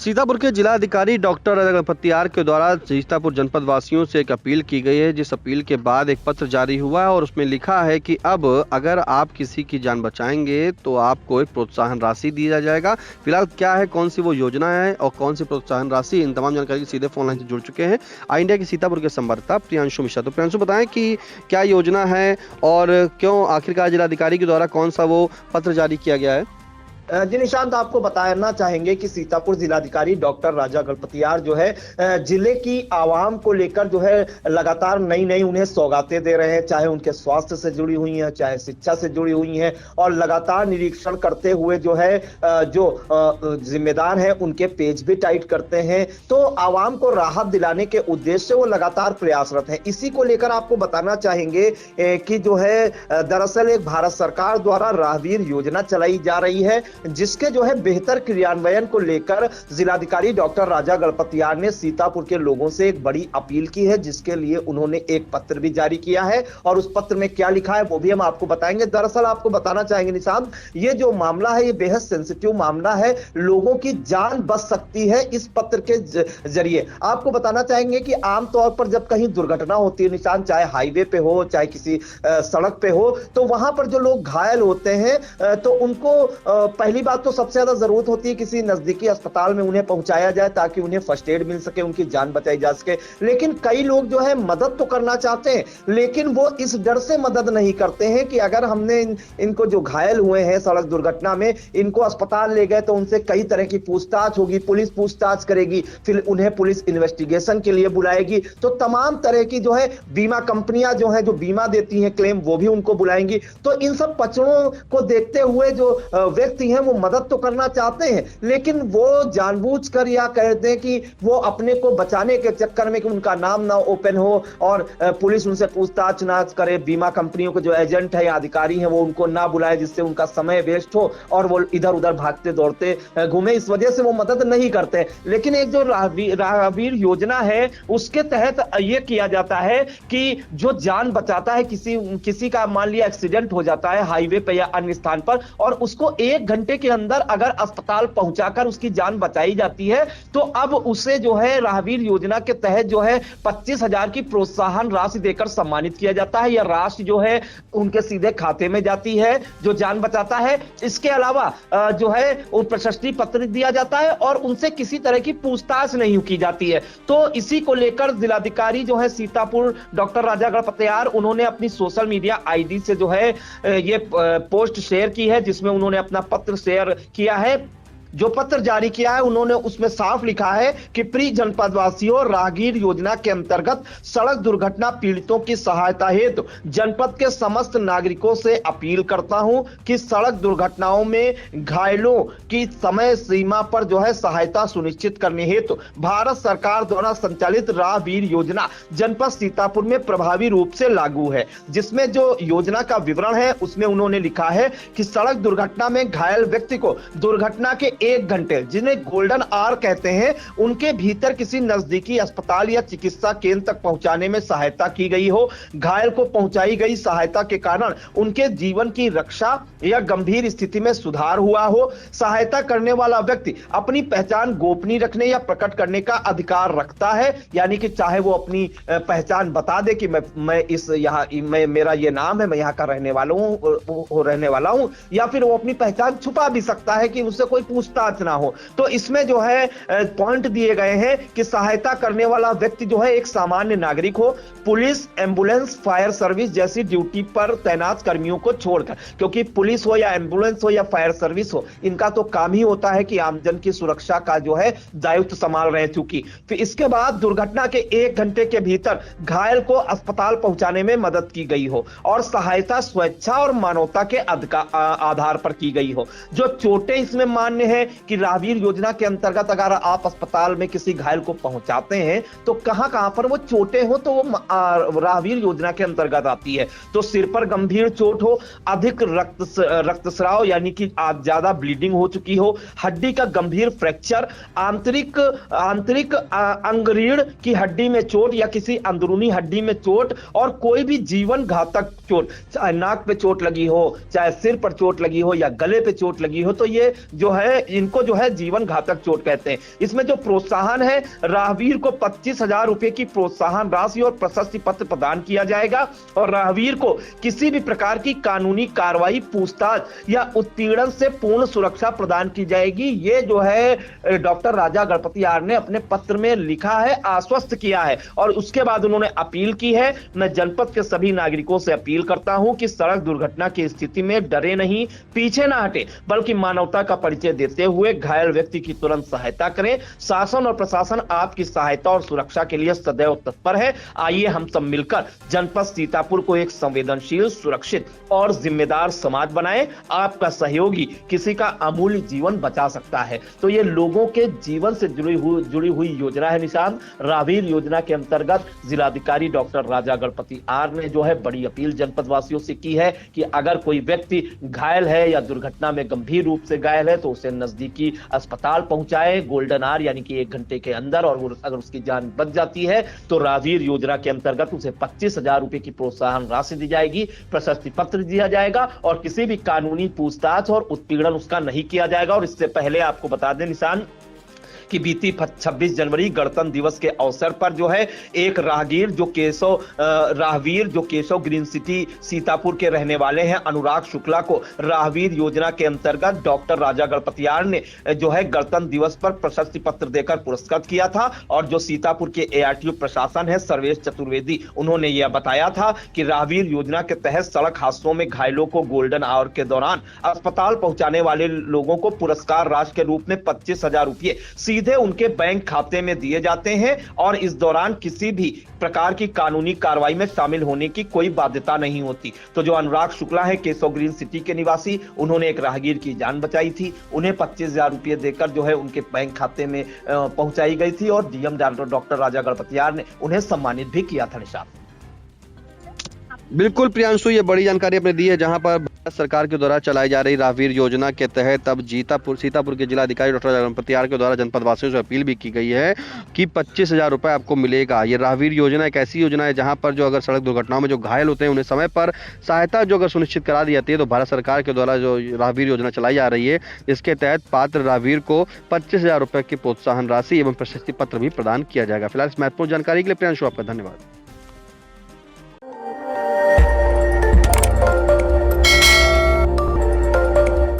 सीतापुर के जिलाधिकारी डॉक्टर गणपतियार के द्वारा सीतापुर जनपद वासियों से एक अपील की गई है, जिस अपील के बाद एक पत्र जारी हुआ है और उसमें लिखा है कि अब अगर आप किसी की जान बचाएंगे तो आपको एक प्रोत्साहन राशि दिया जाएगा। फिलहाल क्या है, कौन सी वो योजना है और कौन सी प्रोत्साहन राशि, इन तमाम जानकारी सीधे फोन लाइन से जुड़ चुके हैं आई इंडिया के सीतापुर के संवाददाता प्रियांशु मिश्रा। तो प्रियांशु, बताएं कि क्या योजना है और क्यों आखिरकार जिलाधिकारी के द्वारा कौन सा वो पत्र जारी किया गया है। जी निशांत, आपको बताना चाहेंगे कि सीतापुर जिलाधिकारी डॉक्टर राजा गणपतियार जो है जिले की आवाम को लेकर जो है लगातार नई नई उन्हें सौगातें दे रहे हैं, चाहे उनके स्वास्थ्य से जुड़ी हुई हैं, चाहे शिक्षा से जुड़ी हुई हैं, और लगातार निरीक्षण करते हुए जो है जो जिम्मेदार हैं उनके पेज भी टाइट करते हैं। तो आवाम को राहत दिलाने के उद्देश्य से वो लगातार प्रयासरत हैं। इसी को लेकर आपको बताना चाहेंगे कि जो है दरअसल एक भारत सरकार द्वारा राहगीर योजना चलाई जा रही है, जिसके जो है बेहतर क्रियान्वयन को लेकर जिलाधिकारी डॉक्टर राजा गणपतियार ने सीतापुर के लोगों से एक बड़ी अपील की है, जिसके लिए उन्होंने एक पत्र भी जारी किया है। और उस पत्र में क्या लिखा है वो भी हम आपको बताएंगे। दरअसल आपको बताना चाहेंगे निशांत, ये जो मामला है ये बेहद सेंसिटिव मामला है, लोगों की जान बच सकती है इस पत्र के जरिए। आपको बताना चाहेंगे कि आमतौर पर जब कहीं दुर्घटना होती है निशांत, चाहे हाईवे पे हो चाहे किसी सड़क पे हो, तो वहां पर जो लोग घायल होते हैं तो उनको पहली बात तो सबसे ज्यादा जरूरत होती है किसी नजदीकी अस्पताल में उन्हें पहुंचाया जाए ताकि उन्हें फर्स्ट एड मिल सके, उनकी जान बचाई जा सके। लेकिन कई लोग जो है मदद तो करना चाहते हैं, लेकिन वो इस डर से मदद नहीं करते हैं कि अगर हमने इनको जो घायल हुए हैं सड़क दुर्घटना में, इनको अस्पताल ले गए तो उनसे कई तरह की पूछताछ होगी, पुलिस पूछताछ करेगी, फिर उन्हें पुलिस इन्वेस्टिगेशन के लिए बुलाएगी, तो तमाम तरह की जो है बीमा कंपनियां जो है जो बीमा देती हैं क्लेम, वो भी उनको बुलाएंगी। तो इन सब पचड़ों को देखते हुए जो व्यक्ति हैं वो मदद तो करना चाहते हैं, लेकिन वो जानबूझकर या कह दें कि वो अपने को बचाने के चक्कर में कि उनका नाम ना ओपन हो और पुलिस उनसे पूछताछ ना करे, बीमा कंपनियों के जो एजेंट है या अधिकारी हैं वो उनको ना बुलाए, जिससे उनका समय वेस्ट हो और वो इधर उधर भागते दौड़ते घूमे, इस वजह से वो मदद नहीं करते। लेकिन एक जो राहगीर योजना है उसके तहत ये किया जाता है कि जो जान बचाता है, किसी का मान लिया एक्सीडेंट हो जाता है हाईवे पे या अन्य स्थान पर, और उसको 1 घंटे के अंदर अगर अस्पताल पहुंचाकर उसकी जान बचाई जाती है, तो अब उसे जो है राहगीर योजना के तहत जो है 25,000 की प्रोत्साहन राशि देकर सम्मानित किया जाता है। यह राशि जो है उनके सीधे खाते में जाती है जो जान बचाता है। इसके अलावा जो है वो प्रशस्ति पत्र दिया जाता है और उनसे किसी तरह की पूछताछ नहीं की जाती है। तो इसी को लेकर जिलाधिकारी जो है सीतापुर डॉक्टर राजा गणपतियार, उन्होंने अपनी सोशल मीडिया आईडी से जो है ये पोस्ट शेयर की है, जिसमें उन्होंने अपना पत्र शेयर किया है। जो पत्र जारी किया है उन्होंने उसमें साफ लिखा है कि प्रिय जनपद वासियों, राहगीर योजना के अंतर्गत सड़क दुर्घटना पीड़ितों की सहायता हेतु जनपद के समस्त नागरिकों से अपील करता हूं कि सड़क दुर्घटनाओं में घायलों की समय सीमा पर जो है सहायता सुनिश्चित करने हेतु भारत सरकार द्वारा संचालित राहगीर योजना जनपद सीतापुर में प्रभावी रूप से लागू है। जिसमें जो योजना का विवरण है उसमें उन्होंने लिखा है कि सड़क दुर्घटना में घायल व्यक्ति को दुर्घटना के 1 घंटे, जिन्हें गोल्डन आवर कहते हैं, उनके भीतर किसी नजदीकी अस्पताल या चिकित्सा केंद्र तक पहुंचाने में सहायता की गई हो। घायल को पहुंचाई गई सहायता के कारण उनके जीवन की रक्षा या गंभीर स्थिति में सुधार हुआ हो। सहायता करने वाला व्यक्ति अपनी पहचान गोपनीय रखने या प्रकट करने का अधिकार रखता है, यानी कि चाहे वो अपनी पहचान बता दे कि मैं इस यहाँ मेरा ये नाम है, मैं यहाँ का रहने वाला हूं, या फिर वो अपनी पहचान छुपा भी सकता है कि उससे कोई पूछताछ ना हो। तो इसमें जो है पॉइंट दिए गए हैं कि सहायता करने वाला व्यक्ति जो है एक सामान्य नागरिक हो, पुलिस, एम्बुलेंस, फायर सर्विस जैसी ड्यूटी पर तैनात कर्मियों को छोड़कर, क्योंकि पुलिस हो या एम्बुलेंस हो या फायर सर्विस हो, इनका तो काम ही होता है कि आमजन की सुरक्षा का जो है दायित्व संभाल रहे हैं। चूंकि फिर इसके बाद दुर्घटना के 1 घंटे के भीतर घायल को अस्पताल पहुंचाने में मदद की गई हो और सहायता स्वेच्छा और मानवता के आधार पर की गई हो। जो चोटें इसमें मान्य है कि राहगीर योजना के अंतर्गत अगर आप अस्पताल में किसी घायल को पहुंचाते हैं तो कहां पर वो चोटें हो तो वो राहगीर योजना के अंतर्गत आती है। तो सिर पर गंभीर चोट हो, अधिक रक्तस्राव यानी कि ज्यादा ब्लीडिंग हो चुकी हो, हड्डी का गंभीर फ्रैक्चर, आंतरिक अंगरीण की हड्डी में चोट या किसी अंदरूनी हड्डी में चोट और कोई भी जीवन घातक चोट, चाहे नाक पे चोट लगी हो, चाहे सिर पर चोट लगी हो या गले पे चोट लगी हो, तो ये जो है इनको जो है जीवन घातक चोट कहते हैं। इसमें जो प्रोत्साहन है, राहवीर को 25,000 रुपए की प्रोत्साहन राशि और प्रशस्ति पत्र प्रदान किया जाएगा और राहवीर को किसी भी प्रकार की कानूनी कार्रवाई, पूछताछ या उत्पीड़न से पूर्ण सुरक्षा प्रदान की जाएगी। ये जो है डॉक्टर राजा गणपतियार ने अपने पत्र में लिखा है, आश्वस्त किया है। और उसके बाद उन्होंने अपील की है, मैं जनपद के सभी नागरिकों से अपील करता हूं कि सड़क दुर्घटना की स्थिति में डरे नहीं, पीछे ना हटे, बल्कि मानवता का परिचय देते हुए घायल व्यक्ति की तुरंत सहायता करें। शासन और प्रशासन आपकी सहायता और सुरक्षा के लिए सदैव तत्पर है। आइए हम सब मिलकर जनपद सीतापुर को एक संवेदनशील, सुरक्षित और जिम्मेदार समाज बनाएं। आपका सहयोगी किसी का अमूल्य जीवन बचा सकता है। तो ये लोगों के जीवन से जुड़ी हुई योजना है निशान। राहवीर योजना के अंतर्गत जिलाधिकारी डॉक्टर राजा गणपतियार ने जो है बड़ी अपील जनपद वासियों से की है कि अगर कोई व्यक्ति घायल है या दुर्घटना में गंभीर रूप से घायल है तो उसे नजदीकी अस्पताल पहुंचाए गोल्डन आवर यानी कि 1 घंटे के अंदर, और अगर उसकी जान बच जाती है तो राहवीर योजना के अंतर्गत उसे 25,000 रुपए की प्रोत्साहन राशि दी जाएगी, प्रशस्ति पत्र दिया जाएगा और किसी भी कानूनी पूछताछ और उत्पीड़न उसका नहीं किया जाएगा। और इससे पहले आपको बता दें निशान कि बीती 26 जनवरी गणतंत्र दिवस के अवसर पर जो है एक राहवीर जो केशव ग्रीन सिटी सीतापुर के रहने वाले हैं, अनुराग शुक्ला को राहवीर योजना के अंतर्गत डॉक्टर राजा गणपतियार ने जो है गणतंत्र दिवस पर प्रशस्ति पत्र देकर पुरस्कृत किया था। और जो सीतापुर के एआरटीओ प्रशासन है सर्वेश चतुर्वेदी, उन्होंने यह बताया था कि राहवीर योजना के तहत सड़क हादसों में घायलों को गोल्डन आवर के दौरान अस्पताल पहुंचाने वाले लोगों को पुरस्कार राशि के रूप में 25,000 रुपए सीधे उनके बैंक खाते में दिए जाते हैं और इस दौरान किसी भी प्रकार की कानूनी कार्रवाई में शामिल होने की कोई बाध्यता नहीं होती। तो जो अनुराग शुक्ला है केशव ग्रीन सिटी के निवासी, उन्होंने एक राहगीर की जान बचाई थी, उन्हें 25,000 रुपए देकर जो है उनके बैंक खाते में पहुंचाई गई थी और डीएम डॉक्टर राजा गणपतियार ने उन्हें सम्मानित भी किया था। निशान बिल्कुल प्रियांशु, ये बड़ी जानकारी आपने दी है। जहां पर भारत सरकार के द्वारा चलाई जा रही राहवीर योजना के तहत अब सीतापुर के जिलाधिकारी डॉक्टर गणपतियार के द्वारा जनपद वासियों से अपील भी की गई है कि 25,000 रुपए आपको मिलेगा। ये राहवीर योजना एक ऐसी योजना है जहां पर जो अगर सड़क दुर्घटनाओं में जो घायल होते हैं उन्हें समय पर सहायता जो अगर सुनिश्चित करा दी जाती है, तो भारत सरकार के द्वारा जो राहवीर योजना चलाई जा रही है इसके तहत पात्र राहवीर को 25,000 रुपए की प्रोत्साहन राशि एवं प्रशस्ति पत्र भी प्रदान किया जाएगा। फिलहाल इस महत्वपूर्ण जानकारी के लिए प्रियांशु आपका धन्यवाद।